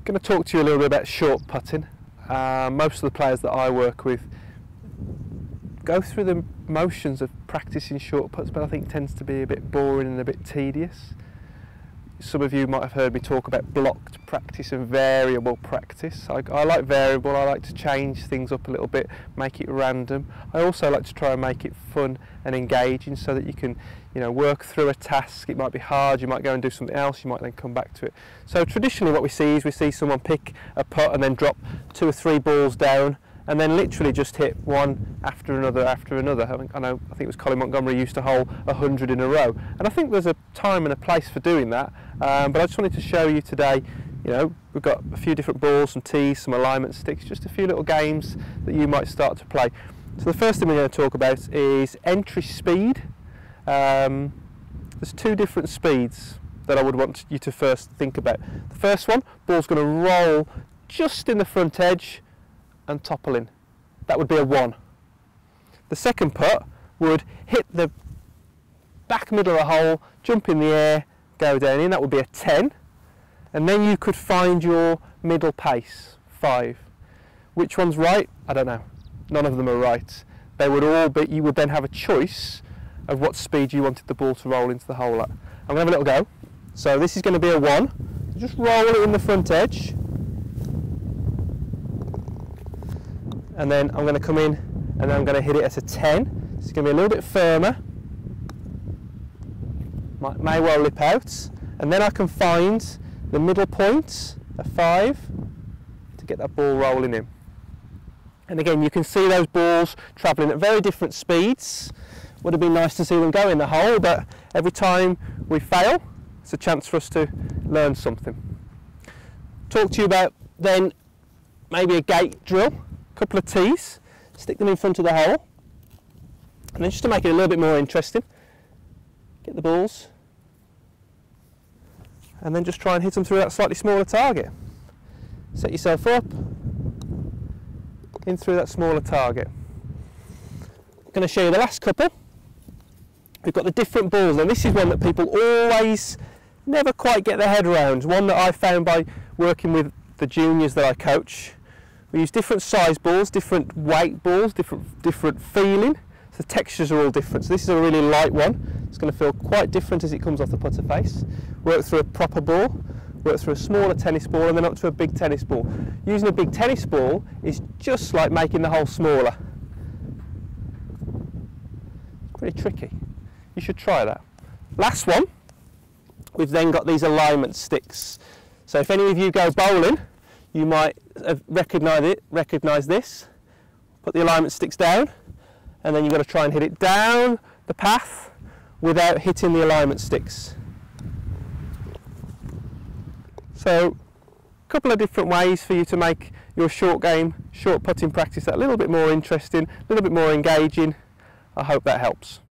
going to talk to you a little bit about short putting. Most of the players that I work with go through the motions of practicing short putts, but I think it tends to be a bit boring and a bit tedious. Some of you might have heard me talk about blocked practice and variable practice. I like variable. I like to change things up a little bit, make it random. I also like to try and make it fun and engaging so that you can, work through a task. It might be hard, you might go and do something else, you might then come back to it. So traditionally what we see is we see someone pick a putt and then drop 2 or 3 balls down and then literally just hit one after another after another. I think it was Colin Montgomery used to hole 100 in a row, and I think there's a time and a place for doing that, but I just wanted to show you today, we've got a few different balls, some tees, some alignment sticks, just a few little games that you might start to play. So the first thing we're going to talk about is entry speed. There's 2 different speeds that I would want you to first think about. The first one, ball's going to roll just in the front edge and topple in. That would be a 1. The second putt would hit the back middle of the hole, jump in the air, go down in. That would be a 10. And then you could find your middle pace, 5. Which one's right? I don't know. None of them are right. They would all be, you would then have a choice of what speed you wanted the ball to roll into the hole at. I'm going to have a little go. So this is going to be a 1. Just roll it in the front edge. And then I'm going to come in and then I'm going to hit it at a 10. It's going to be a little bit firmer. May well lip out. And then I can find the middle point, a 5, to get that ball rolling in. And again, you can see those balls travelling at very different speeds. Would have been nice to see them go in the hole, but every time we fail, it's a chance for us to learn something. Talk to you about then maybe a gate drill. Couple of tees, stick them in front of the hole, and then just to make it a little bit more interesting, get the balls and then just try and hit them through that slightly smaller target. Set yourself up, in through that smaller target. I'm going to show you the last couple. We've got the different balls, and this is one that people always never quite get their head around. One that I found by working with the juniors that I coach. We use different size balls, different weight balls, different feeling. So the textures are all different. So this is a really light one. It's going to feel quite different as it comes off the putter face. Work through a proper ball, work through a smaller tennis ball, and then up to a big tennis ball. Using a big tennis ball is just like making the hole smaller. It's pretty tricky. You should try that. Last one, we've then got these alignment sticks. So if any of you go bowling, you might have recognised this. Put the alignment sticks down, and then you've got to try and hit it down the path without hitting the alignment sticks. So a couple of different ways for you to make your short putting practice a little bit more interesting, a little bit more engaging. I hope that helps.